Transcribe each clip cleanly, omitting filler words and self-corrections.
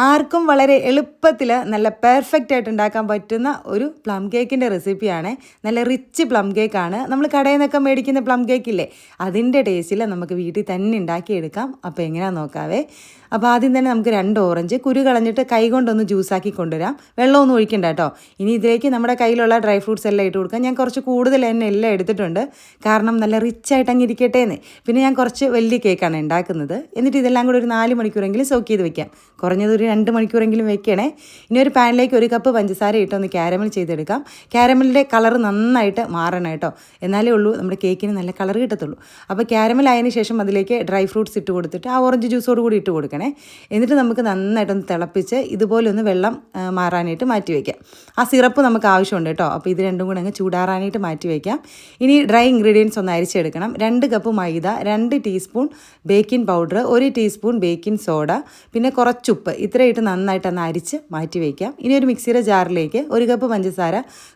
ആർക്കും വളരെ എളുപ്പത്തിൽ നല്ല പെർഫെക്റ്റ് ആയിട്ട് ഉണ്ടാക്കാൻ പറ്റുന്ന ഒരു പ്ലം കേക്കിൻ്റെ റെസിപ്പിയാണ്. നല്ല റിച്ച് പ്ലം കേക്കാണ്. നമ്മൾ കടയിൽ നിന്നൊക്കെ മേടിക്കുന്ന പ്ലം കേക്കില്ലേ, അതിൻ്റെ ടേസ്റ്റിൽ നമുക്ക് വീട്ടിൽ തന്നെ ഉണ്ടാക്കിയെടുക്കാം. അപ്പോൾ എങ്ങനെയാണെന്ന് നോക്കാവേ. അപ്പോൾ ആദ്യം തന്നെ നമുക്ക് 2 ഓറഞ്ച് കുരു കളഞ്ഞിട്ട് കൈ കൊണ്ടൊന്ന് ജ്യൂസാക്കി കൊണ്ടുവരാം. വെള്ളമൊന്നും ഒഴിക്കണ്ട കേട്ടോ. ഇനി ഇതിലേക്ക് നമ്മുടെ കയ്യിലുള്ള ഡ്രൈ ഫ്രൂട്ട്സ് എല്ലാം ഇട്ട് കൊടുക്കാം. ഞാൻ കുറച്ച് കൂടുതൽ തന്നെ എല്ലാം എടുത്തിട്ടുണ്ട്, കാരണം നല്ല റിച്ച് ആയിട്ട് അങ്ങ് ഇരിക്കട്ടേന്ന്. പിന്നെ ഞാൻ കുറച്ച് വലിയ കേക്കാണ് ഉണ്ടാക്കുന്നത്. എന്നിട്ട് ഇതെല്ലാം കൂടി ഒരു 4 മണിക്കൂറെങ്കിലും സോക്ക് ചെയ്ത് വെക്കാം. കുറഞ്ഞത് ഒരു 2 മണിക്കൂറെങ്കിലും വെക്കണേ. ഇനി ഒരു പാനിലേക്ക് 1 കപ്പ് പഞ്ചസാര ഇട്ടൊന്ന് ക്യാരമൽ ചെയ്തെടുക്കാം. ക്യാരമലിൻ്റെ കളർ നന്നായിട്ട് മാറണം കേട്ടോ, എന്നാലേ ഉള്ളൂ നമ്മുടെ കേക്കിന് നല്ല കളർ കിട്ടത്തുള്ളൂ. അപ്പോൾ ക്യാരമൽ ആയതിന് ശേഷം അതിലേക്ക് ഡ്രൈ ഫ്രൂട്ട്സ് ഇട്ട് കൊടുത്തിട്ട് ആ ഓറഞ്ച് ജ്യൂസോട് കൂടി ഇട്ട് കൊടുക്കണം. എന്നിട്ട് നമുക്ക് നന്നായിട്ടൊന്ന് തിളപ്പിച്ച് ഇതുപോലെ ഒന്ന് വെള്ളം മാറാനായിട്ട് മാറ്റി വയ്ക്കാം. ആ സിറപ്പ് നമുക്ക് ആവശ്യമുണ്ട് കേട്ടോ. അപ്പോൾ ഇത് രണ്ടും കൂടെ അങ്ങ് ചൂടാറാനായിട്ട് മാറ്റി വയ്ക്കാം. ഇനി ഡ്രൈ ഇൻഗ്രീഡിയൻസ് ഒന്ന് അരിച്ചെടുക്കണം. 2 കപ്പ് മൈദ, 2 teaspoon baking powder, 1 teaspoon baking soda, പിന്നെ കുറച്ചുപ്പ്, ഇത്രയിട്ട് നന്നായിട്ടൊന്ന് അരിച്ച് മാറ്റി വയ്ക്കാം. ഇനി ഒരു മിക്സിയുടെ ജാറിലേക്ക് 1 കപ്പ് പഞ്ചസാര,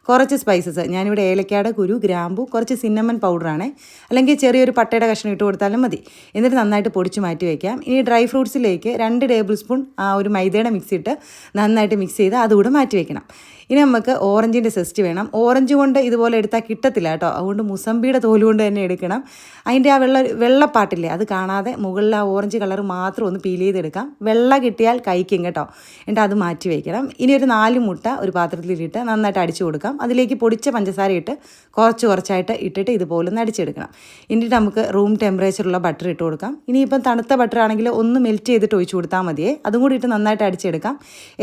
കുറച്ച് സ്പൈസസ്, ഞാനിവിടെ ഏലക്കയുടെ കുരു, ഗ്രാമ്പു, കുറച്ച് സിന്നമൺ പൗഡറാണ്, അല്ലെങ്കിൽ ചെറിയൊരു പട്ടയുടെ കഷ്ണം ഇട്ട് കൊടുത്താലും മതി. എന്നിട്ട് നന്നായിട്ട് പൊടിച്ച് മാറ്റി വയ്ക്കാം. ഇനി ഡ്രൈ ഫ്രൂട്ട്സിലേക്ക് 2 ടേബിൾ സ്പൂൺ ഒരു മൈദയുടെ മിക്സ് ഇട്ട് നന്നായിട്ട് മിക്സ് ചെയ്ത് അതുകൂടെ മാറ്റി വയ്ക്കണം. ഇനി നമുക്ക് ഓറഞ്ചിൻ്റെ സെസ്റ്റ് വേണം. ഓറഞ്ച് കൊണ്ട് ഇതുപോലെ എടുത്താൽ കിട്ടത്തില്ല കേട്ടോ, അതുകൊണ്ട് മുസമ്പിയുടെ തോല് കൊണ്ട് തന്നെ എടുക്കണം. അതിൻ്റെ ആ വെള്ളപ്പാട്ടില്ലേ, അത് കാണാതെ മുകളിൽ ആ ഓറഞ്ച് കളർ മാത്രം ഒന്ന് പീൽ ചെയ്തെടുക്കാം. വെള്ള കിട്ടിയാൽ കഴിക്കും കേട്ടോ. എന്നിട്ട് അത് മാറ്റി വയ്ക്കണം. ഇനി ഒരു 4 മുട്ട ഒരു പാത്രത്തിലിട്ട് നന്നായിട്ട് അടിച്ചു കൊടുക്കാം. അതിലേക്ക് പൊടിച്ച പഞ്ചസാര ഇട്ട് കുറച്ചായിട്ട് ഇട്ടിട്ട് ഇതുപോലെ ഒന്ന് അടിച്ചെടുക്കണം. എന്നിട്ട് നമുക്ക് റൂം ടെമ്പറേച്ചറുള്ള ബട്ടർ ഇട്ട് കൊടുക്കാം. ഇനിയിപ്പം തണുത്ത ബട്ടർ ആണെങ്കിൽ ഒന്ന് മെൽറ്റ് ചെയ്തിട്ട് ഒഴിച്ചു കൊടുത്താൽ മതിയേ. അതും കൂടി ഇട്ട് നന്നായിട്ട് അടിച്ചെടുക്കാം.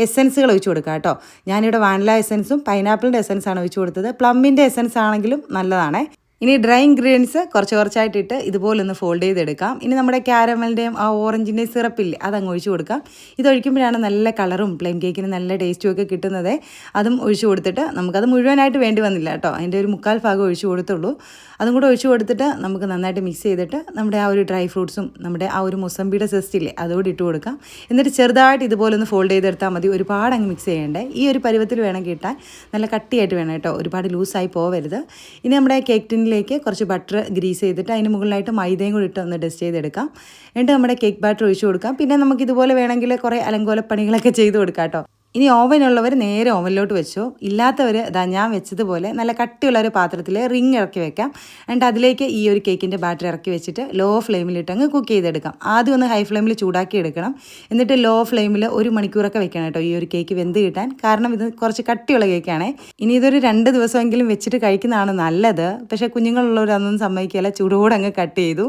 എസെൻസുകൾ ഒഴിച്ചു കൊടുക്കാം കേട്ടോ. ഞാനിവിടെ വാനില എസൻസും പൈനാപ്പിളിൻ്റെ എസൻസാണ് ഒഴിച്ചു കൊടുത്തത്. പ്ലമ്മിൻ്റെ എസൻസ് ആണെങ്കിലും നല്ലതാണ്. ഇനി ഡ്രൈ ഇൻഗ്രീഡിയൻസ് കുറച്ചായിട്ടിട്ട് ഇതുപോലെ ഒന്ന് ഫോൾഡ് ചെയ്തെടുക്കാം. ഇനി നമ്മുടെ ക്യാരമലിൻ്റെയും ആ ഓറഞ്ചിൻ്റെയും സിറപ്പില്ലേ, അതങ്ങ് ഒഴിച്ചു കൊടുക്കാം. ഇതൊഴിക്കുമ്പോഴാണ് നല്ല കളറും പ്ലം കേക്കിന് നല്ല ടേസ്റ്റും ഒക്കെ കിട്ടുന്നത്. അതും ഒഴിച്ചു കൊടുത്തിട്ട് നമുക്കത് മുഴുവനായിട്ട് വേണ്ടി വന്നില്ല കേട്ടോ, അതിൻ്റെ ഒരു 1/4 ഭാഗം ഒഴിച്ചു കൊടുത്തുള്ളൂ. അതും കൂടെ ഒഴിച്ചു കൊടുത്തിട്ട് നമുക്ക് നന്നായിട്ട് മിക്സ് ചെയ്തിട്ട് നമ്മുടെ ആ ഒരു ഡ്രൈ ഫ്രൂട്ട്സും നമ്മുടെ ആ ഒരു മുസമ്പിയുടെ സെസ്റ്റില്ലേ അതുകൂടി ഇട്ട് കൊടുക്കാം. എന്നിട്ട് ചെറുതായിട്ട് ഇതുപോലെ ഒന്ന് ഫോൾഡ് ചെയ്തെടുത്താൽ മതി. ഒരുപാട് അങ്ങ് മിക്സ് ചെയ്യേണ്ടേ. ഈ ഒരു പരുവത്തിൽ വേണം കിട്ടാൻ. നല്ല കട്ടിയായിട്ട് വേണം കേട്ടോ, ഒരുപാട് ലൂസായി പോവരുത്. ഇനി നമ്മുടെ കേക്ക് ടിന്നിലേക്ക് കുറച്ച് ബട്ടർ ഗ്രീസ് ചെയ്തിട്ട് അതിന് മുകളിലായിട്ട് മൈദയും കൂടി ഇട്ട് ഒന്ന് ഡസ്റ്റ് ചെയ്തെടുക്കാം. എന്നിട്ട് നമ്മുടെ കേക്ക് ബാറ്റർ ഒഴിച്ചു കൊടുക്കാം. പിന്നെ നമുക്ക് ഇതുപോലെ വേണമെങ്കിൽ കുറേ അലങ്കോലപ്പണികളൊക്കെ ചെയ്ത് കൊടുക്കാം കേട്ടോ. ഇനി ഓവനുള്ളവർ നേരെ ഓവനിലോട്ട് വെച്ചോ, ഇല്ലാത്തവർ ഞാൻ വെച്ചതുപോലെ നല്ല കട്ടിയുള്ള ഒരു പാത്രത്തിൽ റിങ് ഇറക്കി വെക്കാം. എന്നിട്ട് അതിലേക്ക് ഈ ഒരു കേക്കിൻ്റെ ബാറ്റർ ഇറക്കി വെച്ചിട്ട് ലോ ഫ്ലെയിമിലിട്ട് അങ്ങ് കുക്ക് ചെയ്തെടുക്കാം. ആദ്യം ഒന്ന് ഹൈ ഫ്ലെയിമിൽ ചൂടാക്കി എടുക്കണം. എന്നിട്ട് ലോ ഫ്ലെയിമിൽ 1 മണിക്കൂറൊക്കെ വെക്കണം കേട്ടോ, ഈ ഒരു കേക്ക് വെന്ത് കിട്ടാൻ. കാരണം ഇത് കുറച്ച് കട്ടിയുള്ള കേക്കാണ്. ഇനി ഇതൊരു 2 ദിവസമെങ്കിലും വെച്ചിട്ട് കഴിക്കുന്നതാണ് നല്ലത്. പക്ഷേ കുഞ്ഞുങ്ങളുള്ളവരൊന്നും സമ്മതിക്കില്ല, ചൂടോടെ അങ്ങ് കട്ട് ചെയ്തു.